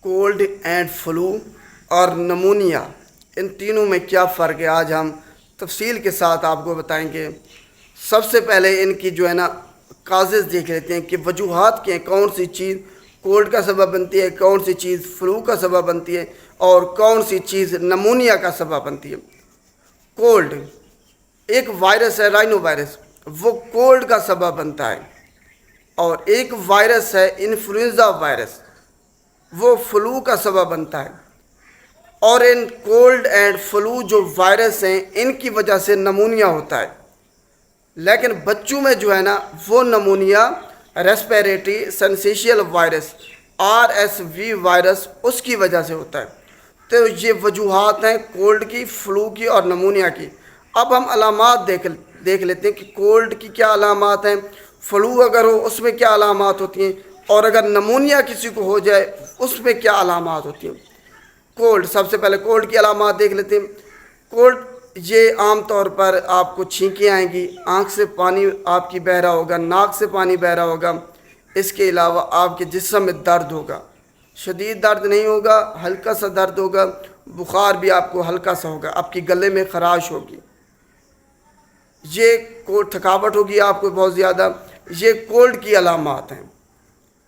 Cold and flow اور pneumonia, ان تینوں میں کیا فرق ہے آج ہم تفصیل کے ساتھ آپ کو بتائیں گے۔ سب سے پہلے ان کی کازز دیکھ لیتے ہیں کہ وجوہات کیا ہیں، کون سی چیز کولڈ کا سبب بنتی ہے، کون سی چیز فلو کا سبب بنتی ہے اور کون سی چیز نمونیا کا سبب بنتی ہے۔ کولڈ ایک وائرس ہے، رائنو وائرس، وہ کولڈ کا سبب بنتا ہے، اور ایک وائرس ہے انفلوئنزا وائرس، وہ فلو کا سبب بنتا ہے۔ اور ان کولڈ اینڈ فلو جو وائرس ہیں ان کی وجہ سے نمونیا ہوتا ہے، لیکن بچوں میں وہ pneumonia respiratory syncytial virus RSV virus اس کی وجہ سے ہوتا ہے۔ تو یہ وجوہات ہیں کولڈ کی، فلو کی اور نمونیا کی۔ اب ہم علامات دیکھ لیتے ہیں کہ کولڈ کی کیا علامات ہیں، فلو اگر ہو اس میں کیا علامات ہوتی ہیں، اور اگر نمونیا کسی کو ہو جائے اس میں کیا علامات ہوتی ہیں۔ کولڈ، سب سے پہلے کولڈ کی علامات دیکھ لیتے ہیں۔ کولڈ یہ عام طور پر آپ کو چھینکیں آئیں گی، آنکھ سے پانی آپ کی بہہ رہا ہوگا، ناک سے پانی بہہ رہا ہوگا، اس کے علاوہ آپ کے جسم میں درد ہوگا، شدید درد نہیں ہوگا، ہلکا سا درد ہوگا، بخار بھی آپ کو ہلکا سا ہوگا، آپ کی گلے میں خراش ہوگی، یہ تھکاوٹ ہوگی آپ کو بہت زیادہ۔ یہ کولڈ کی علامات ہیں۔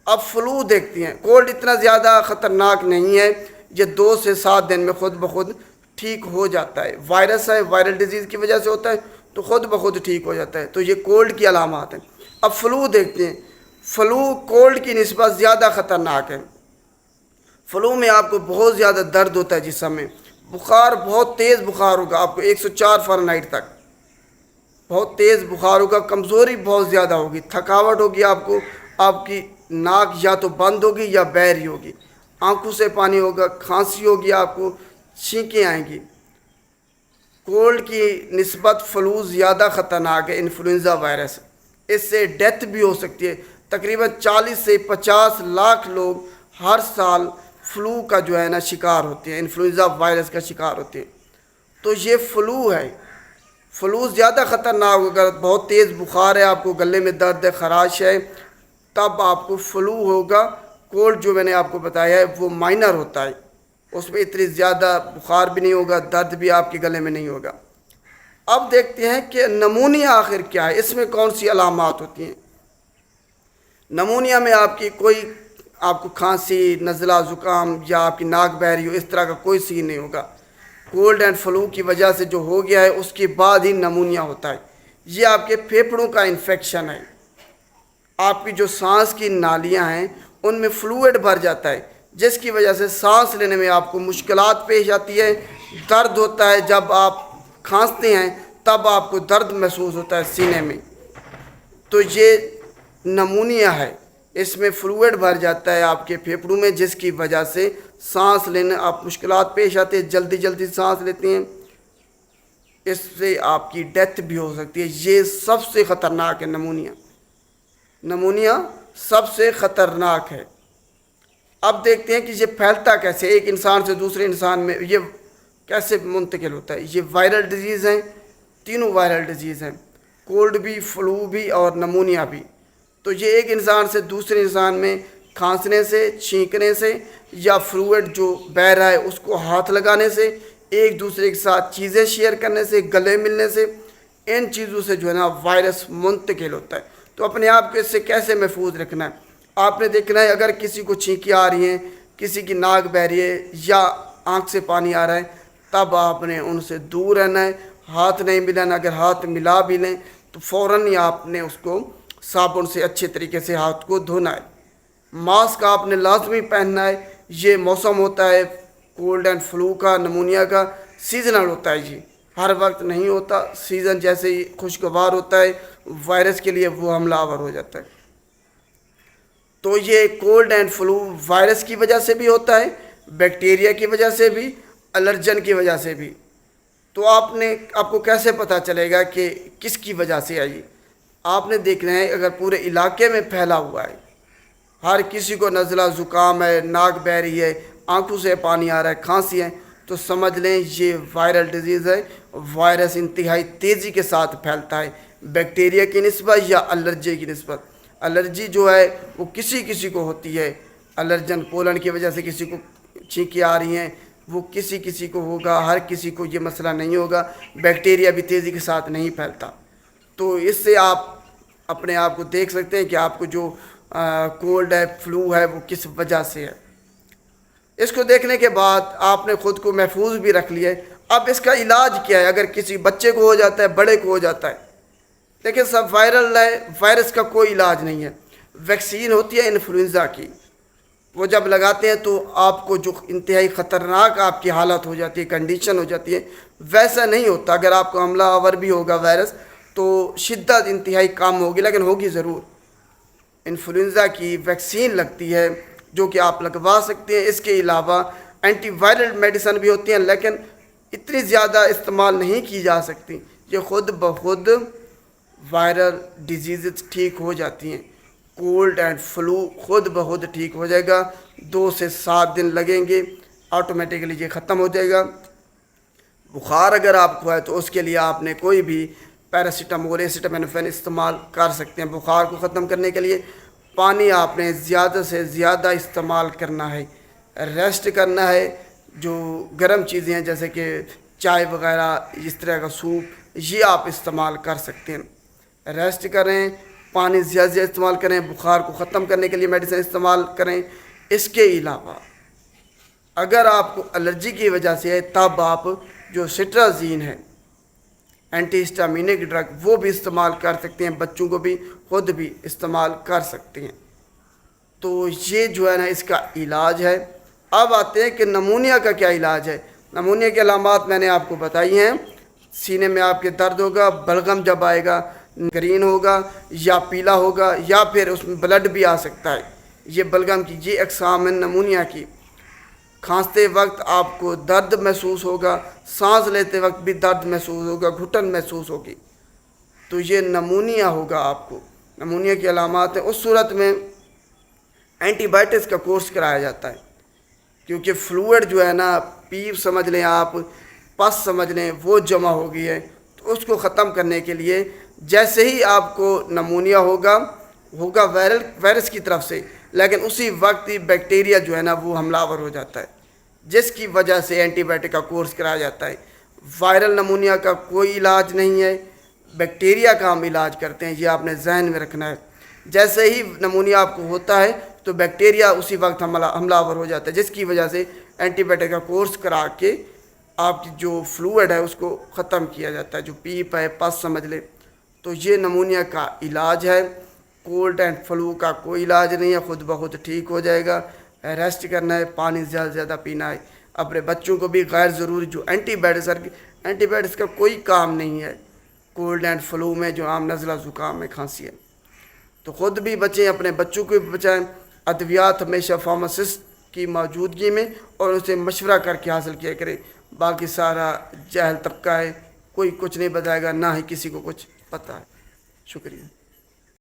اب فلو دیکھتی ہیں۔ کولڈ اتنا زیادہ خطرناک نہیں ہے، یہ 2 سے 7 دن میں خود بخود ٹھیک ہو جاتا ہے۔ وائرس ہے، وائرل ڈیزیز کی وجہ سے ہوتا ہے تو خود بخود ٹھیک ہو جاتا ہے، تو یہ کولڈ کی علامات ہیں۔ اب فلو دیکھتے ہیں۔ فلو کولڈ کی نسبت زیادہ خطرناک ہے۔ فلو میں آپ کو بہت زیادہ درد ہوتا ہے جسم میں، بخار بہت تیز بخار ہوگا آپ کو 104 فارنہائٹ تک، بہت تیز بخار ہوگا، کمزوری بہت زیادہ ہوگی، تھکاوٹ ہوگی آپ کو، آپ کی ناک یا تو بند ہوگی یا بہہ رہی ہوگی، آنکھوں سے پانی ہوگا، کھانسی ہوگی آپ کو، چھینکیں آئیں گی۔ کولڈ کی نسبت فلو زیادہ خطرناک ہے، انفلوئنزا وائرس، اس سے ڈیتھ بھی ہو سکتی ہے۔ تقریباً 40 سے 50 لاکھ لوگ ہر سال فلو کا شکار ہوتے ہیں، انفلوئنزا وائرس کا شکار ہوتے ہیں۔ تو یہ فلو ہے۔ فلو زیادہ خطرناک ہوگا، بہت تیز بخار ہے آپ کو، گلے میں درد ہے، خراش ہے، تب آپ کو فلو ہوگا۔ کولڈ جو میں نے آپ کو بتایا ہے وہ مائنر ہوتا ہے، اس میں اتنی زیادہ بخار بھی نہیں ہوگا، درد بھی آپ کے گلے میں نہیں ہوگا۔ اب دیکھتے ہیں کہ نمونیا آخر کیا ہے، اس میں کون سی علامات ہوتی ہیں۔ نمونیا میں آپ کو کھانسی، نزلہ، زکام یا آپ کی ناک بہہ رہی ہو، اس طرح کا کوئی سین نہیں ہوگا۔ کولڈ اینڈ فلو کی وجہ سے جو ہو گیا ہے اس کے بعد ہی نمونیا ہوتا ہے۔ یہ آپ کے پھیپھڑوں کا انفیکشن ہے، آپ کی جو سانس کی نالیاں ہیں ان میں فلوئڈ بھر جاتا ہے، جس کی وجہ سے سانس لینے میں آپ کو مشکلات پیش آتی ہے، درد ہوتا ہے، جب آپ کھانستے ہیں تب آپ کو درد محسوس ہوتا ہے سینے میں، تو یہ نمونیا ہے۔ اس میں فلوئڈ بھر جاتا ہے آپ کے پھیپھڑوں میں، جس کی وجہ سے سانس لینے آپ مشکلات پیش آتے ہیں، جلدی جلدی سانس لیتے ہیں، اس سے آپ کی ڈیتھ بھی ہو سکتی ہے۔ یہ سب سے خطرناک ہے نمونیا۔ نمونیا سب سے خطرناک ہے۔ اب دیکھتے ہیں کہ یہ پھیلتا کیسے، ایک انسان سے دوسرے انسان میں یہ کیسے منتقل ہوتا ہے۔ یہ وائرل ڈیزیز ہیں، تینوں وائرل ڈیزیز ہیں، کولڈ بھی، فلو بھی اور نمونیا بھی۔ تو یہ ایک انسان سے دوسرے انسان میں کھانسنے سے، چھینکنے سے، یا فلوئڈ جو بہہ رہا ہے اس کو ہاتھ لگانے سے، ایک دوسرے کے ساتھ چیزیں شیئر کرنے سے، گلے ملنے سے، ان چیزوں سے وائرس منتقل ہوتا ہے۔ تو اپنے آپ کو اس سے کیسے محفوظ رکھنا ہے، آپ نے دیکھنا ہے اگر کسی کو چھینکیں آ رہی ہیں، کسی کی ناک بہہ رہی ہے یا آنکھ سے پانی آ رہا ہے، تب آپ نے ان سے دور رہنا ہے، ہاتھ نہیں ملانا۔ اگر ہاتھ ملا بھی لیں تو فوراً ہی آپ نے اس کو صابن سے اچھے طریقے سے ہاتھ کو دھونا ہے۔ ماسک آپ نے لازمی پہننا ہے۔ یہ موسم ہوتا ہے کولڈ اینڈ فلو کا، نمونیا کا، سیزنل ہوتا ہے، یہ ہر وقت نہیں ہوتا، سیزن جیسے ہی خوشگوار ہوتا ہے وائرس کے لیے وہ حملہ آور ہو جاتا ہے۔ تو یہ کولڈ اینڈ فلو وائرس کی وجہ سے بھی ہوتا ہے، بیکٹیریا کی وجہ سے بھی، الرجن کی وجہ سے بھی۔ تو آپ کو کیسے پتہ چلے گا کہ کس کی وجہ سے آئی؟ آپ نے دیکھنا ہے اگر پورے علاقے میں پھیلا ہوا ہے، ہر کسی کو نزلہ، زکام ہے، ناک بہہ رہی ہے، آنکھوں سے پانی آ رہا ہے، کھانسی ہے، تو سمجھ لیں یہ وائرل ڈیزیز ہے۔ وائرس انتہائی تیزی کے ساتھ پھیلتا ہے بیکٹیریا کی نسبت یا الرجی کی نسبت۔ الرجی جو ہے وہ کسی کسی کو ہوتی ہے، الرجن پولن کی وجہ سے کسی کو چھینکیں آ رہی ہیں، وہ کسی کو ہوگا، ہر کسی کو یہ مسئلہ نہیں ہوگا، بیکٹیریا بھی تیزی کے ساتھ نہیں پھیلتا۔ تو اس سے آپ اپنے آپ کو دیکھ سکتے ہیں کہ آپ کو جو کولڈ ہے، فلو ہے، وہ کس وجہ سے ہے۔ اس کو دیکھنے کے بعد آپ نے خود کو محفوظ بھی رکھ لیا ہے۔ اب اس کا علاج کیا ہے؟ اگر کسی بچے کو ہو جاتا ہے، بڑے کو ہو جاتا ہے، لیکن سب وائرل ہے، وائرس کا کوئی علاج نہیں ہے۔ ویکسین ہوتی ہے انفلوئنزا کی، وہ جب لگاتے ہیں تو آپ کو جو انتہائی خطرناک آپ کی حالت ہو جاتی ہے، کنڈیشن ہو جاتی ہے، ویسا نہیں ہوتا۔ اگر آپ کو حملہ آور بھی ہوگا وائرس تو شدت انتہائی کم ہوگی، لیکن ہوگی ضرور۔ انفلوئنزا کی ویکسین لگتی ہے جو کہ آپ لگوا سکتے ہیں۔ اس کے علاوہ اینٹی وائرل میڈیسن بھی ہوتی ہیں، لیکن اتنی زیادہ استعمال نہیں کی جا سکتی، یہ خود بخود وائرل ڈیزیزز ٹھیک ہو جاتی ہیں۔ کولڈ اینڈ فلو خود بخود ٹھیک ہو جائے گا، 2 سے 7 دن لگیں گے، آٹومیٹکلی یہ ختم ہو جائے گا۔ بخار اگر آپ کو ہے تو اس کے لیے آپ نے کوئی بھی پیراسیٹامول، ایسیٹامینوفین استعمال کر سکتے ہیں بخار کو ختم کرنے کے لیے۔ پانی آپ نے زیادہ سے زیادہ استعمال کرنا ہے، ریسٹ کرنا ہے۔ جو گرم چیزیں ہیں جیسے کہ چائے وغیرہ، اس طرح کا سوپ، یہ آپ استعمال کر سکتے ہیں۔ ریسٹ کریں، پانی زیادہ سے زیادہ استعمال کریں، بخار کو ختم کرنے کے لیے میڈیسن استعمال کریں۔ اس کے علاوہ اگر آپ کو الرجی کی وجہ سے ہے تب آپ جو سٹرازین ہے، اینٹی ہسٹامینک ڈرگ، وہ بھی استعمال کر سکتے ہیں، بچوں کو بھی خود بھی استعمال کر سکتے ہیں۔ تو یہ جو ہے نا اس کا علاج ہے۔ اب آتے ہیں کہ نمونیا کا کیا علاج ہے۔ نمونیا کے علامات میں نے آپ کو بتائی ہیں۔ سینے میں آپ کے درد ہوگا، بلغم جب آئے گا، گرین ہوگا یا پیلا ہوگا، یا پھر اس میں بلڈ بھی آ سکتا ہے۔ یہ بلغم کی یہ اقسام ہے نمونیا کی۔ کھانستے وقت آپ کو درد محسوس ہوگا، سانس لیتے وقت بھی درد محسوس ہوگا، گھٹن محسوس ہوگی، تو یہ نمونیا ہوگا آپ کو۔ نمونیا کی علامات ہیں۔ اس صورت میں اینٹی بائیوٹکس کا کورس کرایا جاتا ہے، کیونکہ فلوئڈ جو ہے نا، پیپ سمجھ لیں آپ، پس سمجھ لیں، وہ جمع ہو گئی ہے، تو اس کو ختم کرنے کے لیے جیسے ہی آپ کو نمونیا ہوگا وائرس کی طرف سے، لیکن اسی وقت ہی بیکٹیریا جو ہے نا وہ حملہ آور ہو جاتا ہے، جس کی وجہ سے اینٹی بائیوٹک کا کورس کرایا جاتا ہے۔ وائرل نمونیا کا کوئی علاج نہیں ہے، بیکٹیریا کا ہم علاج کرتے ہیں، یہ آپ نے ذہن میں رکھنا ہے۔ جیسے ہی نمونیا آپ کو ہوتا ہے تو بیکٹیریا اسی وقت حملہ آور ہو جاتا ہے، جس کی وجہ سے اینٹی بائیوٹک کا کورس کرا کے آپ کی جو فلوئڈ ہے اس کو ختم کیا جاتا ہے، جو پیپ ہے، پس سمجھ لیں۔ تو یہ نمونیا کا علاج ہے۔ کولڈ اینڈ فلو کا کوئی علاج نہیں ہے، خود بخود ٹھیک ہو جائے گا۔ ریسٹ کرنا ہے، پانی زیادہ سے زیادہ پینا ہے۔ اپنے بچوں کو بھی غیر ضروری جو اینٹی بائیوٹکس کا کوئی کام نہیں ہے کولڈ اینڈ فلو میں، جو عام نزلہ زکام میں کھانسی ہے، تو خود بھی بچیں، اپنے بچوں کو بھی بچائیں۔ ادویات ہمیشہ فارماسسٹ کی موجودگی میں اور اسے مشورہ کر کے حاصل کیا کریں۔ باقی سارا جاہل طبقہ ہے، کوئی کچھ نہیں بتائے گا، نہ ہی کسی کو کچھ پتہ ہے۔ شکریہ۔